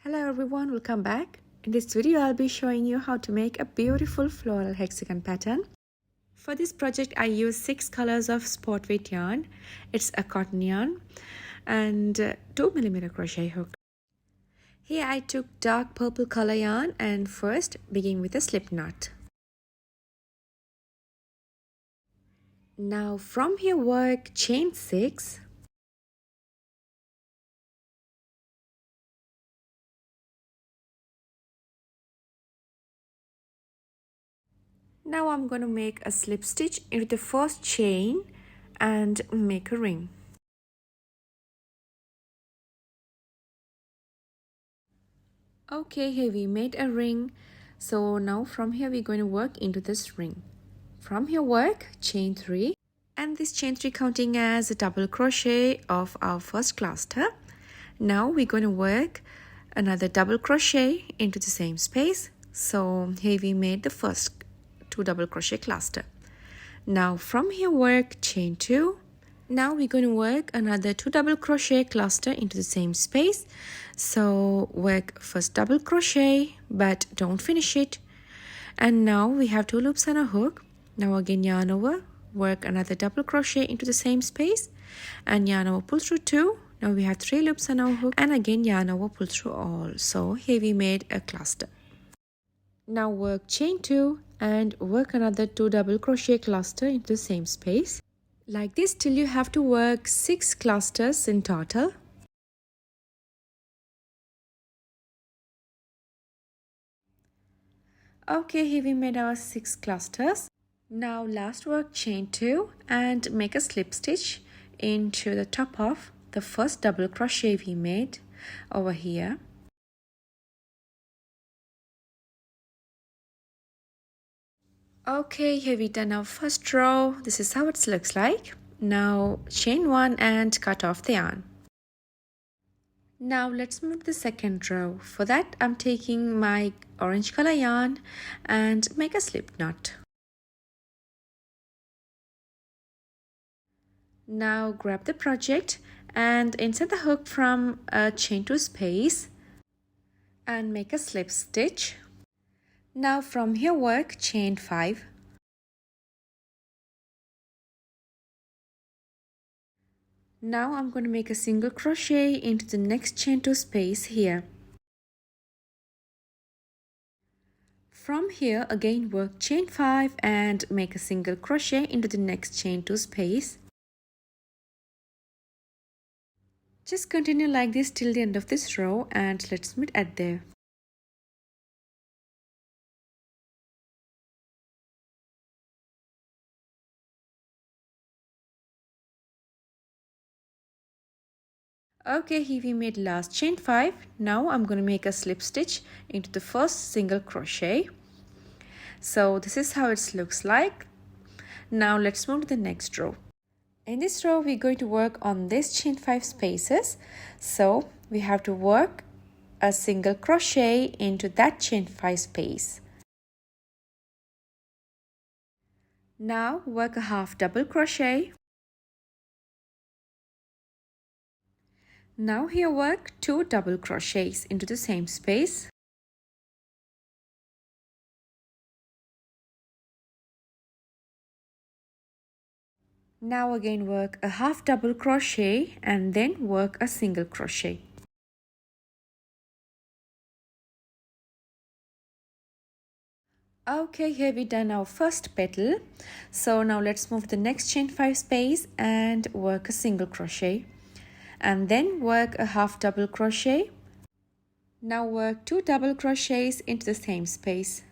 Hello everyone, welcome back. In this video I'll be showing you how to make a beautiful floral hexagon pattern. For this project I use 6 colors of sport weight yarn. It's a cotton yarn and 2mm crochet hook. Here I took dark purple color yarn and first begin with a slip knot. Now from here work chain 6. Now I'm going to make a slip stitch into the first chain and make a ring. Okay, here we made a ring. So now from here we're going to work into this ring. From here work chain 3 and this chain 3 counting as a double crochet of our first cluster. Now we're going to work another double crochet into the same space. So here we made the first 2 double crochet cluster. Now from here work chain 2. Now we're going to work another 2 double crochet cluster into the same space. So work first double crochet but don't finish it. And now we have 2 loops on a hook. Now again yarn over, work another double crochet into the same space and yarn over, pull through 2. Now we have 3 loops on our hook and again yarn over, pull through all. So here we made a cluster. Now work chain 2 and work another 2 double crochet cluster into the same space. Like this till you have to work 6 clusters in total. Okay, here we made our 6 clusters. Now last work chain 2 and make a slip stitch into the top of the first double crochet we made over here. Okay, here we done our first row. This is how it looks like. Now chain 1 and cut off the yarn. Now let's move the second row. For that I'm taking my orange color yarn and make a slip knot. Now grab the project and insert the hook from a chain 2 space and make a slip stitch. Now from here work chain 5. Now I'm going to make a single crochet into the next chain 2 space here. From here again work chain 5 and make a single crochet into the next chain 2 space. Just continue like this till the end of this row and let's meet at there. Okay, here we made last chain 5. Now I'm going to make a slip stitch into the first single crochet. So this is how it looks like. Now let's move to the next row. In this row we're going to work on this chain 5 spaces. So we have to work a single crochet into that chain 5 space. Now work a half double crochet. Now here work 2 double crochets into the same space. Now again work a half double crochet and then work a single crochet. Okay, here we done our first petal. So now let's move the next chain 5 space and work a single crochet. And then work a half double crochet. Now work 2 double crochets into the same space.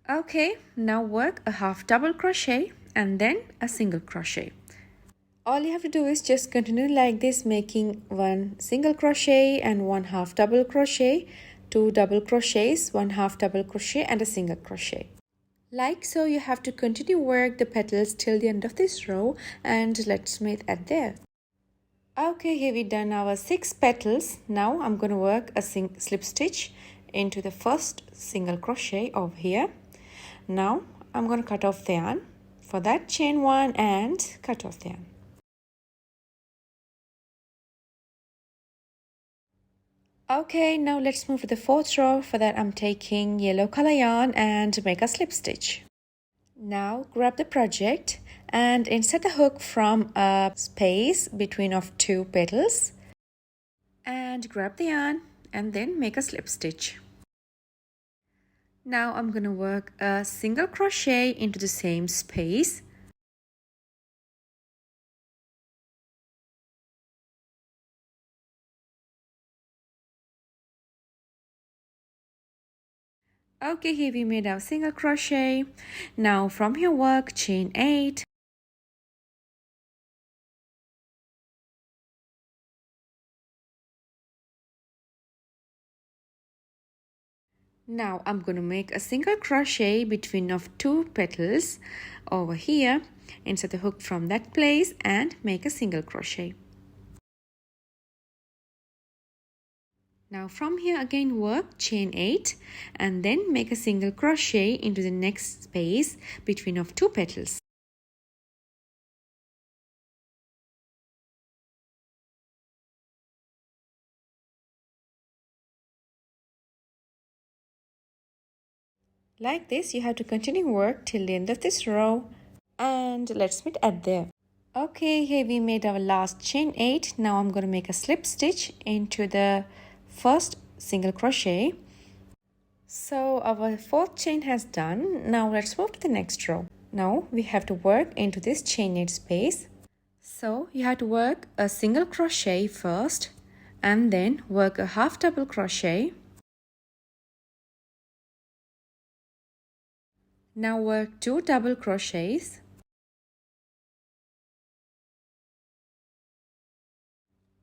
Okay, now work a half double crochet and then a single crochet. All you have to do is just continue like this, making 1 single crochet and 1 half double crochet, 2 double crochets, 1 half double crochet and a single crochet. Like so, you have to continue work the petals till the end of this row and let's meet at there. Okay, here we done our 6 petals. Now I'm going to work a slip stitch into the first single crochet over here. Now I'm going to cut off the yarn. For that chain 1 and cut off the yarn. Okay, now let's move to the fourth row. For that I'm taking yellow color yarn and make a slip stitch. Now grab the project and insert the hook from a space between of two petals and grab the yarn and then make a slip stitch. Now I'm going to work a single crochet into the same space. Okay, here we made our single crochet. Now from your work, chain 8. Now I'm going to make a single crochet between of two petals over here. Insert the hook from that place and make a single crochet. Now from here again work chain 8 and then make a single crochet into the next space between of two petals. Like this, you have to continue work till the end of this row. And let's meet at there. Okay, here we made our last chain 8. Now I'm going to make a slip stitch into the first single crochet. So our fourth chain has done. Now let's move to the next row. Now we have to work into this chain 8 space. So you have to work a single crochet first and then work a half double crochet. Now work 2 double crochets.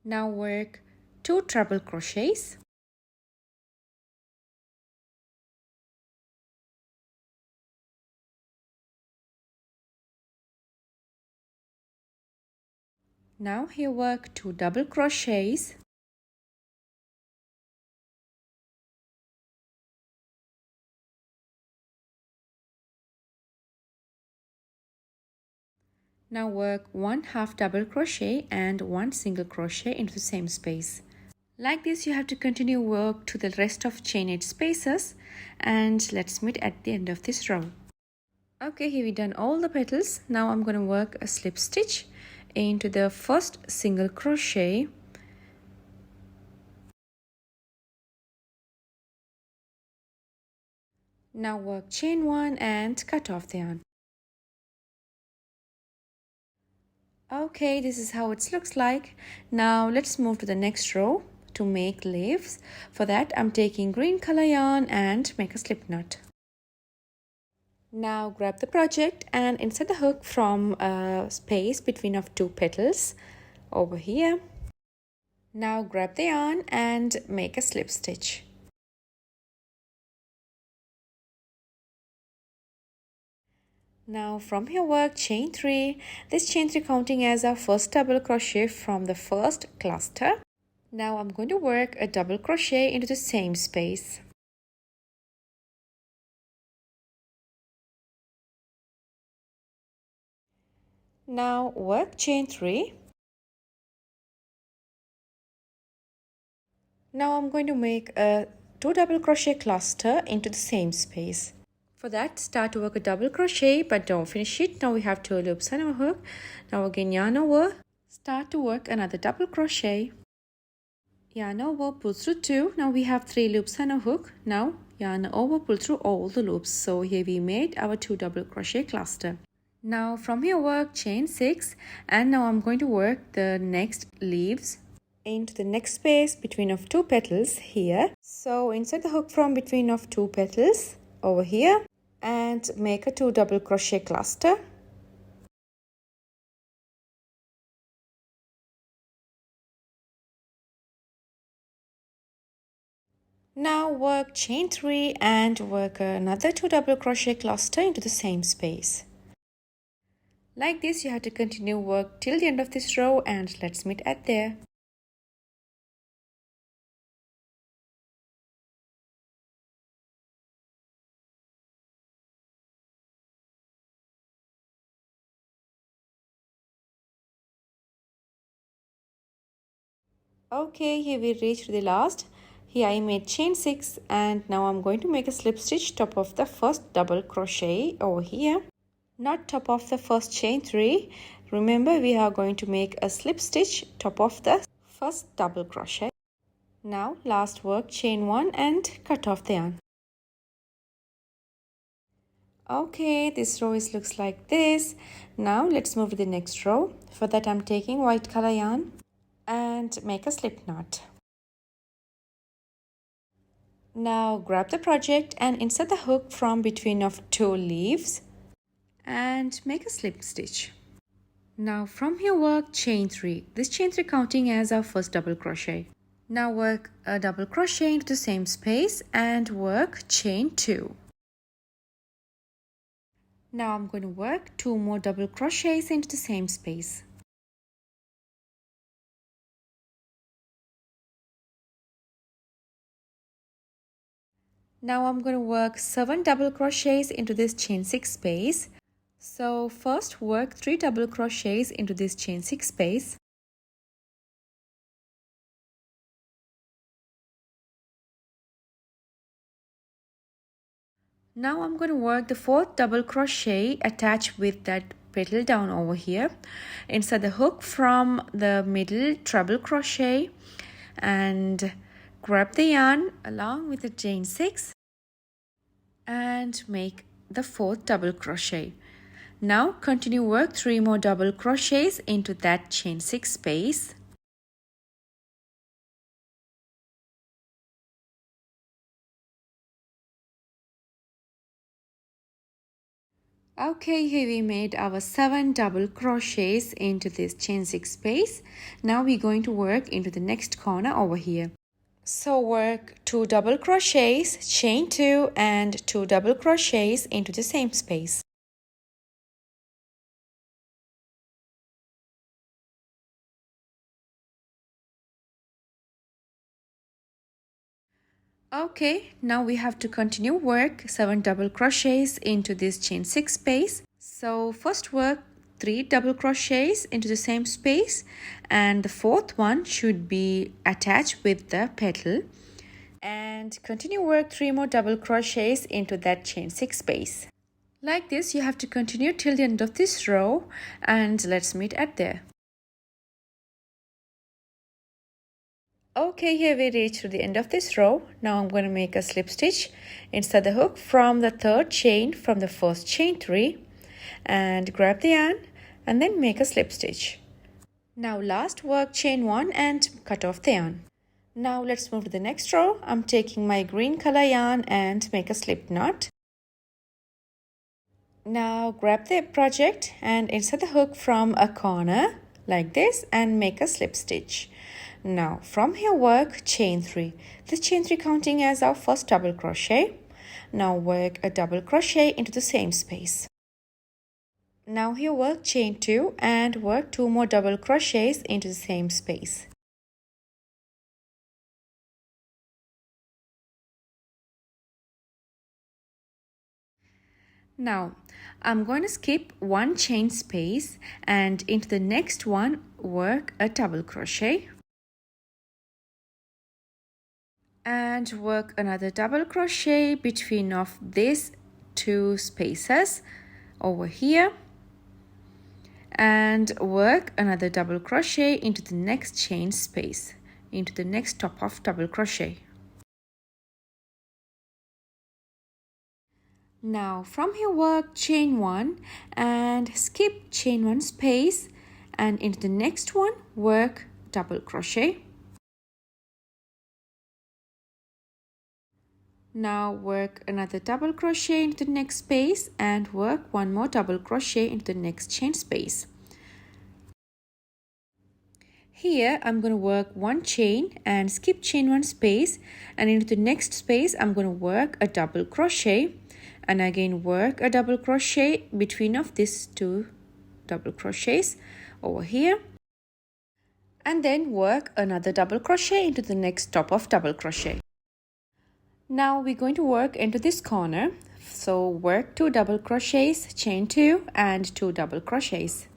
Now work 2 treble crochets. Now here work 2 double crochets. Now work 1 half double crochet and 1 single crochet into the same space. Like this you have to continue work to the rest of chain 8 spaces, and let's meet at the end of this row. Okay, here we done all the petals. Now I'm going to work a slip stitch into the first single crochet. Now work chain 1 and cut off the yarn. Okay, this is how it looks like. Now let's move to the next row to make leaves. For that I'm taking green color yarn and make a slip knot. Now grab the project and insert the hook from a space between of two petals over here. Now grab the yarn and make a slip stitch. Now from your work chain 3, this chain 3 counting as our first double crochet from the first cluster. Now I'm going to work a double crochet into the same space. Now work chain 3. Now I'm going to make a 2 double crochet cluster into the same space. For that, start to work a double crochet but don't finish it. Now we have 2 loops and a hook. Now again yarn over, start to work another double crochet, yarn over, pull through 2. Now we have 3 loops and a hook. Now yarn over, pull through all the loops. So here we made our 2 double crochet cluster. Now from here work chain 6, and now I'm going to work the next leaves into the next space between of 2 petals here. So insert the hook from between of 2 petals over here and make a 2 double crochet cluster. Now work chain 3 and work another 2 double crochet cluster into the same space. Like this you have to continue work till the end of this row, and let's meet at there. Okay, here we reached the last. Here I made chain 6 and now I'm going to make a slip stitch top of the first double crochet over here, not top of the first chain 3. Remember, we are going to make a slip stitch top of the first double crochet. Now last work chain 1 and cut off the yarn. Okay, this row looks like this. Now let's move to the next row. For that I'm taking white color yarn and make a slip knot. Now grab the project and insert the hook from between of 2 leaves and make a slip stitch. Now from here work chain 3. This chain 3 counting as our first double crochet. Now work a double crochet into the same space and work chain 2. Now I'm going to work 2 more double crochets into the same space. Now I'm going to work 7 double crochets into this chain 6 space. So first work 3 double crochets into this chain 6 space. Now I'm going to work the 4th double crochet attached with that petal down over here. Insert the hook from the middle treble crochet and grab the yarn along with the chain 6 and make the 4th double crochet. Now continue work 3 more double crochets into that chain 6 space. Okay, here we made our 7 double crochets into this chain 6 space. Now we're going to work into the next corner over here. So work 2 double crochets, chain 2 and 2 double crochets into the same space. Okay, now we have to continue work 7 double crochets into this chain 6 space. So first work 3 double crochets into the same space and the 4th one should be attached with the petal, and continue work 3 more double crochets into that chain 6 space. Like this you have to continue till the end of this row, and let's meet at there. Okay, here we reach to the end of this row. Now I'm going to make a slip stitch. Insert the hook from the 3rd chain from the first chain 3 and grab the yarn and then make a slip stitch. Now last work chain 1 and cut off the yarn. Now let's move to the next row. I'm taking my green color yarn and make a slip knot. Now grab the project and insert the hook from a corner like this and make a slip stitch. Now from here work chain 3. This chain 3 counting as our first double crochet. Now work a double crochet into the same space. Now here work chain 2 and work 2 more double crochets into the same space. Now I'm going to skip 1 chain space and into the next one work a double crochet and work another double crochet between of these 2 spaces over here and work another double crochet into the next chain space, into the next top of double crochet. Now from here work chain 1 and skip chain 1 space and into the next one work double crochet. Now work another double crochet into the next space and work 1 more double crochet into the next chain space. Here I'm going to work 1 chain and skip chain 1 space, and into the next space I'm going to work a double crochet and again work a double crochet between of these 2 double crochets over here, and then work another double crochet into the next top of double crochet. Now we're going to work into this corner, so work 2 double crochets, chain 2 and 2 double crochets.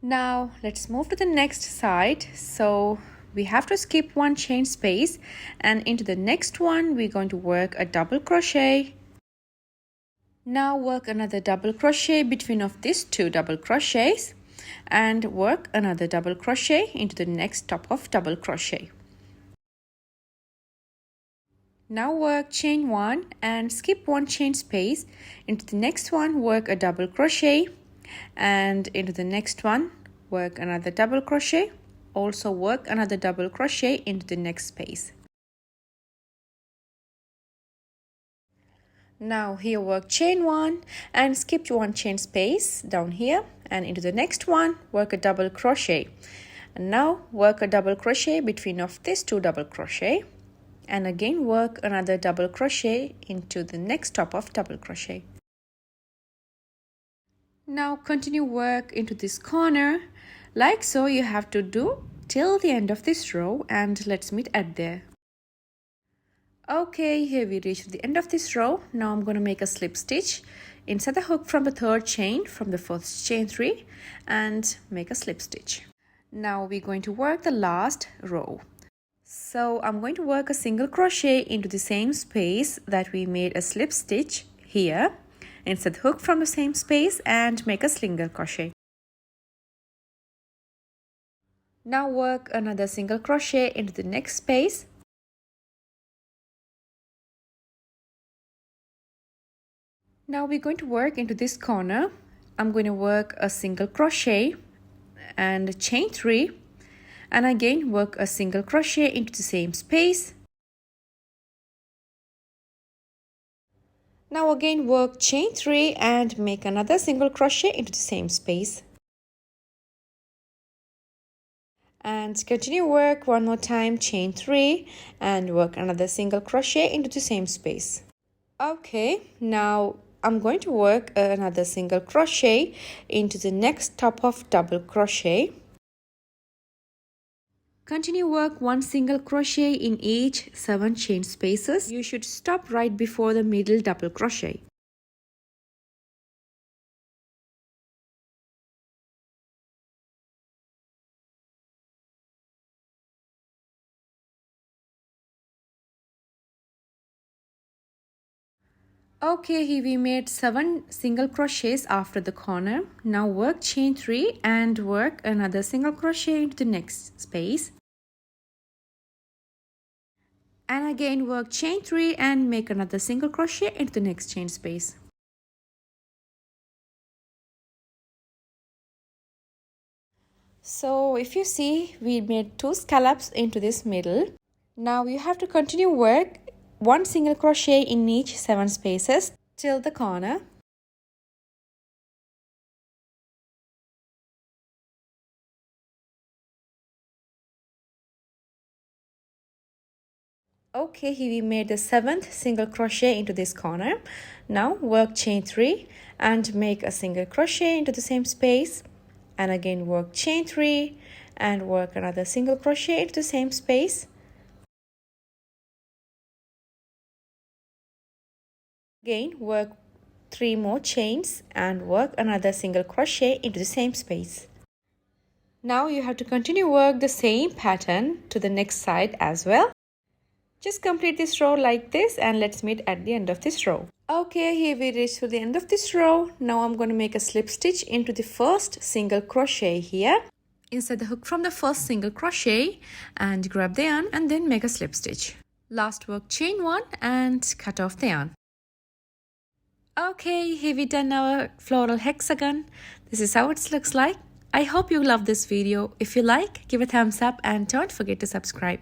Now let's move to the next side. So we have to skip one chain space, and into the next one we're going to work a double crochet. Now work another double crochet between of these two double crochets, and work another double crochet into the next top of double crochet. Now work chain 1 and skip one chain space. Into the next one work a double crochet, and into the next one work another double crochet. Also work another double crochet into the next space. Now here work chain 1 and skip one chain space down here, and into the next one work a double crochet. And now work a double crochet between of these two double crochet, and again work another double crochet into the next top of double crochet. Now continue work into this corner like so. You have to do till the end of this row, and let's meet at there. Okay, here we reach the end of this row. Now I'm going to make a slip stitch. Insert the hook from the third chain from the first chain 3 and make a slip stitch. Now we're going to work the last row. So I'm going to work a single crochet into the same space that we made a slip stitch here. Insert the hook from the same space and make a single crochet. Now work another single crochet into the next space. Now we're going to work into this corner. I'm going to work a single crochet and chain 3, and again work a single crochet into the same space. Now again work chain 3 and make another single crochet into the same space. And continue work one more time, chain 3 and work another single crochet into the same space. Okay, now I'm going to work another single crochet into the next top of double crochet. Continue work one single crochet in each 7 chain spaces. You should stop right before the middle double crochet. Okay, here we made 7 single crochets after the corner. Now work chain 3 and work another single crochet into the next space. And again work chain 3 and make another single crochet into the next chain space. So if you see, we made 2 scallops into this middle. Now you have to continue work one single crochet in each 7 spaces till the corner. Okay, here we made the 7th single crochet into this corner. Now work chain 3 and make a single crochet into the same space, and again work chain 3 and work another single crochet into the same space. Again work 3 more chains and work another single crochet into the same space. Now you have to continue work the same pattern to the next side as well. Just complete this row like this, and let's meet at the end of this row. Okay, here we reach to the end of this row. Now I'm going to make a slip stitch into the first single crochet here. Insert the hook from the first single crochet and grab the yarn, and then make a slip stitch. Last work chain 1 and cut off the yarn. Okay, here we done our floral hexagon. This is how it looks like. I hope you love this video. If you like, give a thumbs up and don't forget to subscribe.